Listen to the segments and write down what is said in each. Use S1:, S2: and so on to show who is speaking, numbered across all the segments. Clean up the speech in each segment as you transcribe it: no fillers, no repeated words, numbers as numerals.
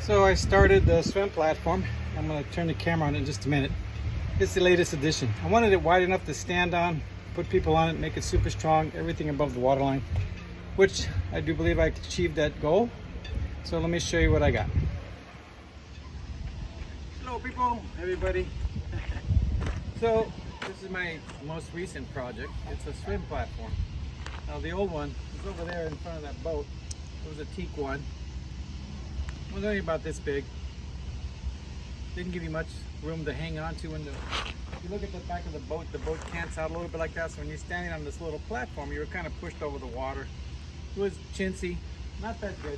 S1: So I started the swim platform. I'm going to turn the camera on in just a minute. It's the latest edition. I wanted it wide enough to stand on, put people on it, make it super strong, everything above the waterline, which I do believe I achieved that goal. So let me show you what I got. Hello people, everybody. So this is my most recent project. It's a swim platform. Now the old one is over there in front of that boat. It was a teak one. It was only about this big. Didn't give you much room to hang on to. If you look at the back of the boat cants out a little bit like that. So when you're standing on this little platform, you were kind of pushed over the water. It was chintzy, not that good.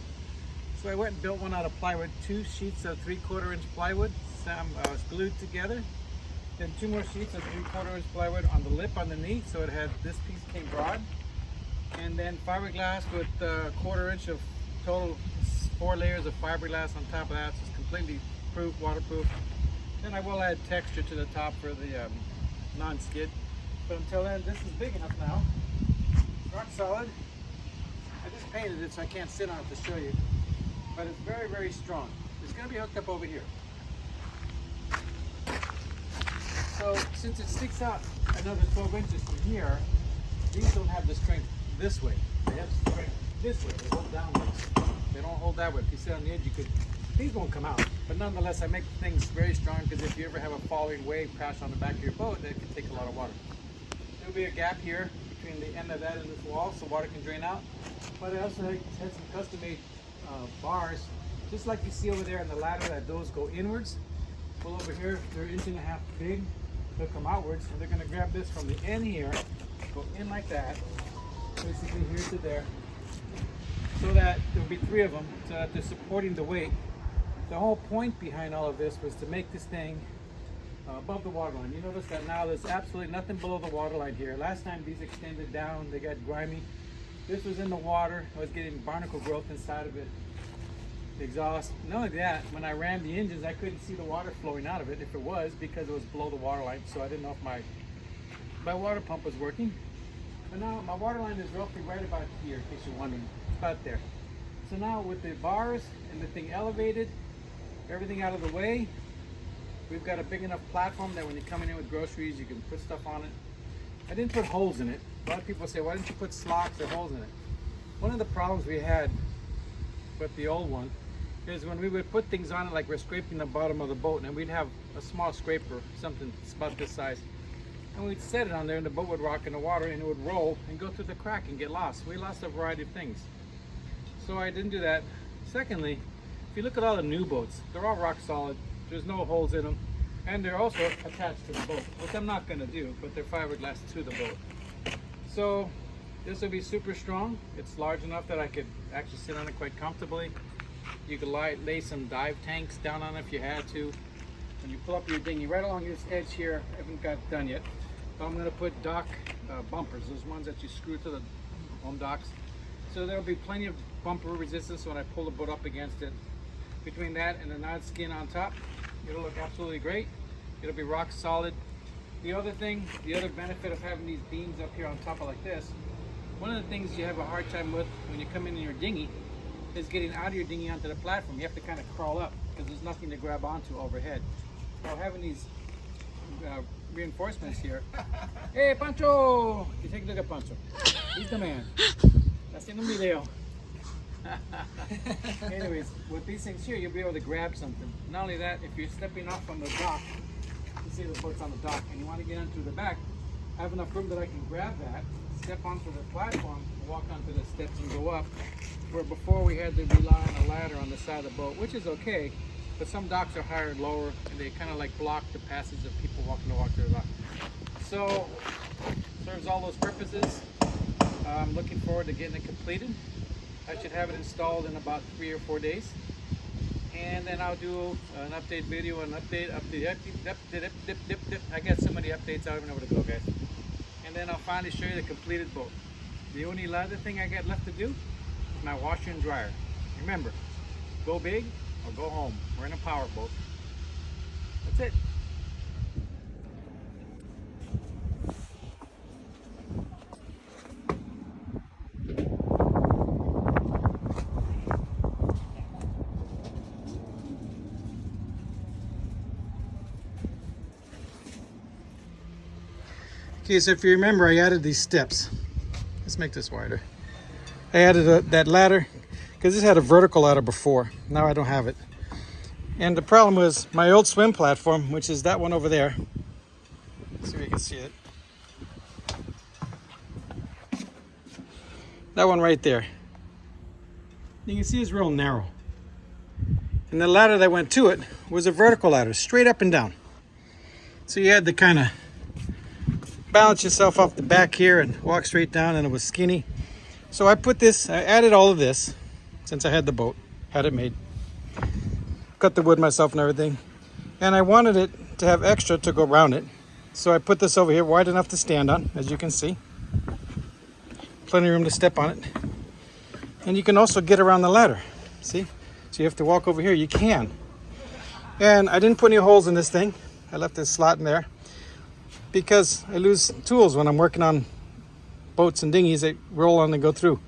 S1: So I went and built one out of plywood, 2 sheets of 3/4 inch plywood, glued together. Then 2 more sheets of 3/4 inch plywood on the lip underneath, so it had, this piece came broad. And then fiberglass with 1/4 inch of total, 4 layers of fiberglass on top of that, so it's completely proof, waterproof. Then I will add texture to the top for the non-skid. But until then, this is big enough now. Rock solid. I just painted it so I can't sit on it to show you. But it's very, very strong. It's going to be hooked up over here. So since it sticks out another 12 inches from here, these don't have the strength this way. They have strength this way. They hold downwards. They don't hold that way. If you sit on the edge, these won't come out. But nonetheless, I make things very strong because if you ever have a falling wave crash on the back of your boat, that can take a lot of water. There'll be a gap here between the end of that and this wall so water can drain out. But I also had some custom-made bars, just like you see over there in the ladder, that those go inwards. Well, over here, they're 1.5 inches big. They'll come outwards, and they're going to grab this from the end here, go in like that, basically here to there, so that there'll be 3 of them, so that they're supporting the weight. The whole point behind all of this was to make this thing above the waterline. You notice that now there's absolutely nothing below the waterline here. Last time these extended down, they got grimy. This was in the water. I was getting barnacle growth inside of it. The exhaust. Not only that, when I ran the engines, I couldn't see the water flowing out of it if it was, because it was below the waterline. So I didn't know if my water pump was working. But now my waterline is roughly right about here, in case you're wondering. It's about there. So now with the bars and the thing elevated, everything out of the way, we've got a big enough platform that when you're coming in with groceries, you can put stuff on it. I didn't put holes in it. A lot of people say, why didn't you put slots or holes in it? One of the problems we had with the old one is when we would put things on it, like we're scraping the bottom of the boat, and we'd have a small scraper, something about this size, and we'd set it on there and the boat would rock in the water and it would roll and go through the crack and get lost. We lost a variety of things. So I didn't do that. Secondly, if you look at all the new boats, they're all rock solid. There's no holes in them. And they're also attached to the boat, which I'm not going to do, but they're fiberglass to the boat. So this will be super strong. It's large enough that I could actually sit on it quite comfortably. You could lay some dive tanks down on it if you had to. When you pull up your dinghy, right along this edge here, I haven't got done yet, but I'm going to put dock bumpers, those ones that you screw to the home docks. So there'll be plenty of bumper resistance when I pull the boat up against it. Between that and the non-skin on top, it'll look absolutely great. It'll be rock solid. The other benefit of having these beams up here on top of like this, one of the things you have a hard time with when you come in your dinghy is getting out of your dinghy onto the platform. You have to kind of crawl up because there's nothing to grab onto overhead. While having these reinforcements here. Hey, Pancho! You take a look at Pancho. He's the man. Haciendo un video. Anyways, with these things here, you'll be able to grab something. Not only that, if you're stepping off from the dock, you see the boat's on the dock, and you want to get onto the back, I have enough room that I can grab that, step onto the platform, walk onto the steps and go up. Where before we had to rely on a ladder on the side of the boat, which is okay, but some docks are higher and lower, and they kind of like block the passage of people walking to walk to the dock. So, serves all those purposes. I'm looking forward to getting it completed. I should have it installed in about 3 or 4 days. And then I'll do an update video, update. I got so many updates, I don't even know where to go, guys. And then I'll finally show you the completed boat. The only other thing I got left to do is my washer and dryer. Remember, go big or go home. We're in a power boat. That's it. Okay, so if you remember, I added these steps. Let's make this wider. I added that ladder because this had a vertical ladder before. Now I don't have it. And the problem was my old swim platform, which is that one over there. Let's see if you can see it. That one right there. You can see it's real narrow. And the ladder that went to it was a vertical ladder, straight up and down. So you had to kind of balance yourself off the back here and walk straight down, and it was skinny. So I added all of this since I had the boat, had it made. Cut the wood myself and everything. And I wanted it to have extra to go around it. So I put this over here wide enough to stand on, as you can see. Plenty of room to step on it. And you can also get around the ladder, see? So you have to walk over here, you can. And I didn't put any holes in this thing. I left this slot in there because I lose tools when I'm working on boats and dinghies that roll on and go through.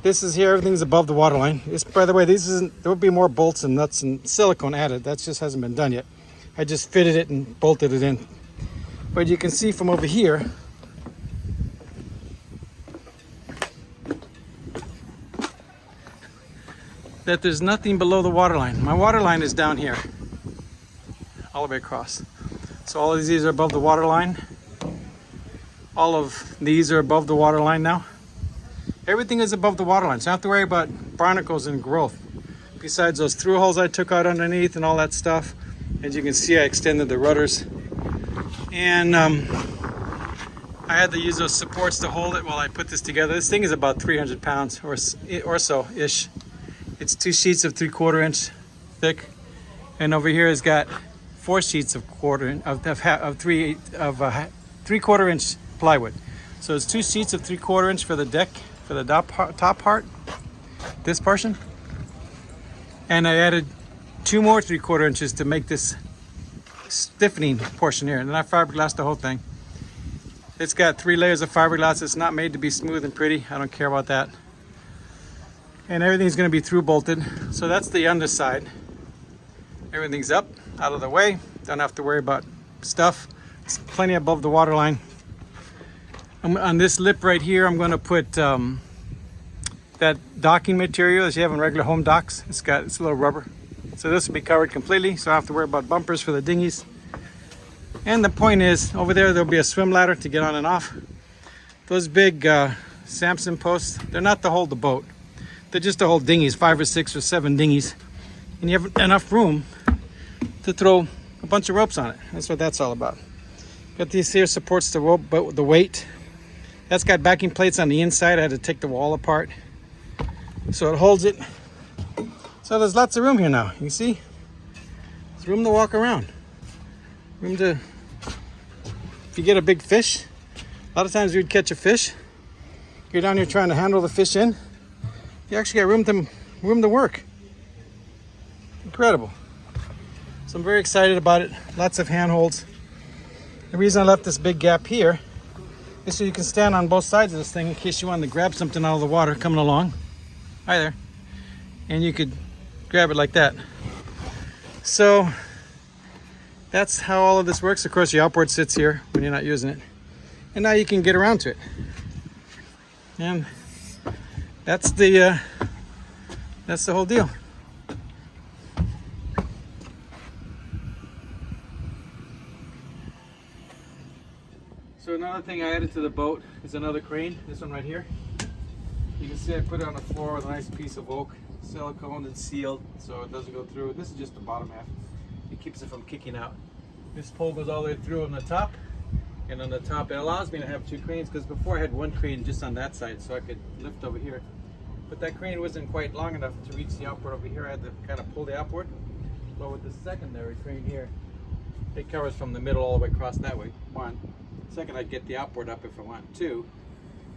S1: This is here, everything's above the water line. By the way, there will be more bolts and nuts and silicone added. That just hasn't been done yet. I just fitted it and bolted it in. But you can see from over here, that there's nothing below the water line. My water line is down here, all the way across. So all of these are above the water line. All of these are above the water line now. Everything is above the water line, so I don't have to worry about barnacles and growth. Besides those through holes I took out underneath and all that stuff. As you can see, I extended the rudders. And I had to use those supports to hold it while I put this together. This thing is about 300 pounds or so-ish. It's 2 sheets of 3/4 inch thick. And over here it's got 4 sheets of 3/4 inch plywood. So it's 2 sheets of 3/4 inch for the deck, for the top part, this portion. And I added 2 more 3/4 inches to make this stiffening portion here. And then I fiberglassed the whole thing. It's got 3 layers of fiberglass. It's not made to be smooth and pretty. I don't care about that. And everything's going to be through bolted. So that's the underside. Everything's up, out of the way. Don't have to worry about stuff. It's plenty above the water line. On this lip right here, I'm going to put that docking material that you have on regular home docks. It's a little rubber. So this will be covered completely, so I don't have to worry about bumpers for the dinghies. And the point is, over there'll be a swim ladder to get on and off. Those big Samson posts, they're not to hold the boat. They're just to hold dinghies, 5 or 6 or 7 dinghies. And you have enough room to throw a bunch of ropes on it. That's what that's all about. Got these here supports the rope, but the weight. That's got backing plates on the inside. I had to take the wall apart so it holds it. So there's lots of room here now. You see? There's room to walk around. Room to, if you get a big fish, a lot of times you'd catch a fish. You're down here trying to handle the fish in. You actually got room to work. Incredible. So I'm very excited about it. Lots of handholds. The reason I left this big gap here is so you can stand on both sides of this thing in case you wanted to grab something out of the water coming along. Hi there. And you could grab it like that. So that's how all of this works. Of course, the outboard sits here when you're not using it. And now you can get around to it. And that's the whole deal. So another thing I added to the boat is another crane, this one right here. You can see I put it on the floor with a nice piece of oak, silicone and sealed so it doesn't go through. This is just the bottom half. It keeps it from kicking out. This pole goes all the way through on the top, and on the top it allows me to have 2 cranes because before I had 1 crane just on that side so I could lift over here. But that crane wasn't quite long enough to reach the outboard over here. I had to kind of pull the outboard. But with the secondary crane here, it covers from the middle all the way across that way. 1. Second, I'd get the outboard up if I want. 2.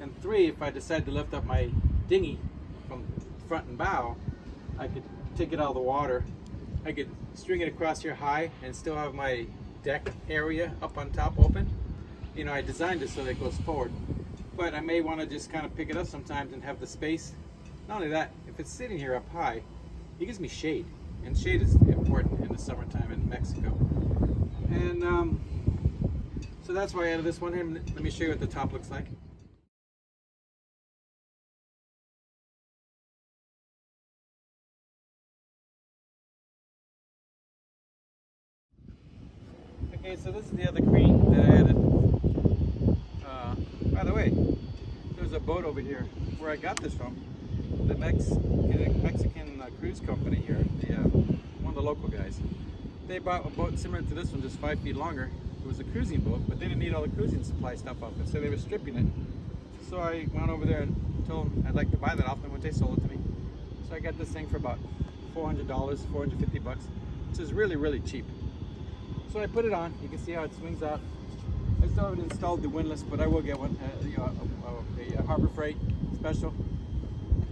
S1: And 3, if I decide to lift up my dinghy from front and bow, I could take it out of the water. I could string it across here high and still have my deck area up on top open. You know, I designed it so that it goes forward. But I may want to just kind of pick it up sometimes and have the space. Not only that, if it's sitting here up high, it gives me shade. And shade is important in the summertime in Mexico. And so So that's why I added this one here. Let me show you what the top looks like. Okay, so this is the other crane that I added. By the way, there's a boat over here where I got this from. The Mexican cruise company here, one of the local guys. They bought a boat similar to this one, just 5 feet longer. It was a cruising boat, but they didn't need all the cruising supply stuff off it, so they were stripping it. So I went over there and told them I'd like to buy that off them when they sold it to me. So I got this thing for about $400, $450 bucks, which is really, really cheap. So I put it on. You can see how it swings out. I still haven't installed the windlass, but I will get one, a Harbor Freight special.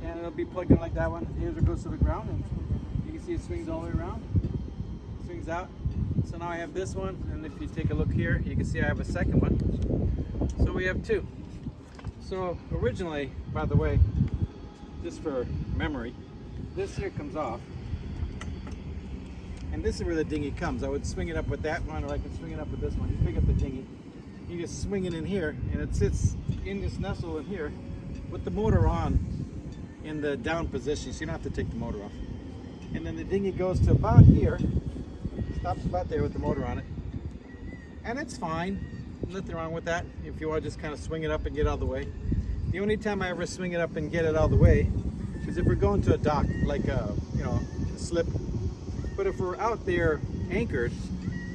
S1: And it'll be plugged in like that one. Here's where it goes to the ground, and you can see it swings all the way around. It swings out. So now I have this one, and if you take a look here, you can see I have a second one. So we have two. So originally, by the way, just for memory, this here comes off. And this is where the dinghy comes. I would swing it up with that one, or I could swing it up with this one. You pick up the dinghy, you just swing it in here, and it sits in this nestle in here with the motor on in the down position, so you don't have to take the motor off. And then the dinghy goes to about here, stops about there with the motor on it, and it's fine. Nothing wrong with that if you want to just kind of swing it up and get out of the way. The only time I ever swing it up and get it out of the way is if we're going to a dock, like a slip. But if we're out there anchored,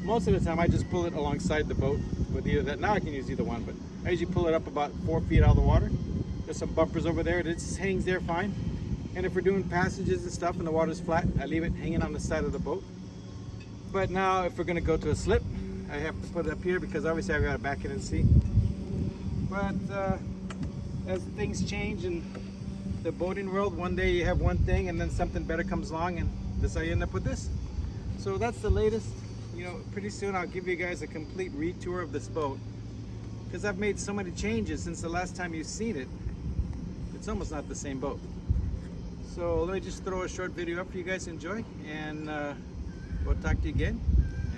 S1: most of the time I just pull it alongside the boat with either that. Now I can use either one, but I usually pull it up about 4 feet out of the water. There's some bumpers over there. It just hangs there fine. And if we're doing passages and stuff and the water's flat, I leave it hanging on the side of the boat. But now if we're going to go to a slip, I have to put it up here because obviously I've got to back it and see. But as things change in the boating world, one day you have one thing and then something better comes along, and this I end up with this. So that's the latest. Pretty soon I'll give you guys a complete retour of this boat, because I've made so many changes since the last time you've seen it. It's almost not the same boat. So let me just throw a short video up for you guys to enjoy, and we'll talk to you again.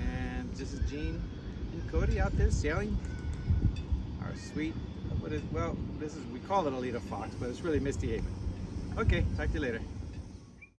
S1: And this is Gene and Cody out there sailing our sweet, we call it a Lien Hwa Fox, but it's really Misty Haven. Okay, talk to you later.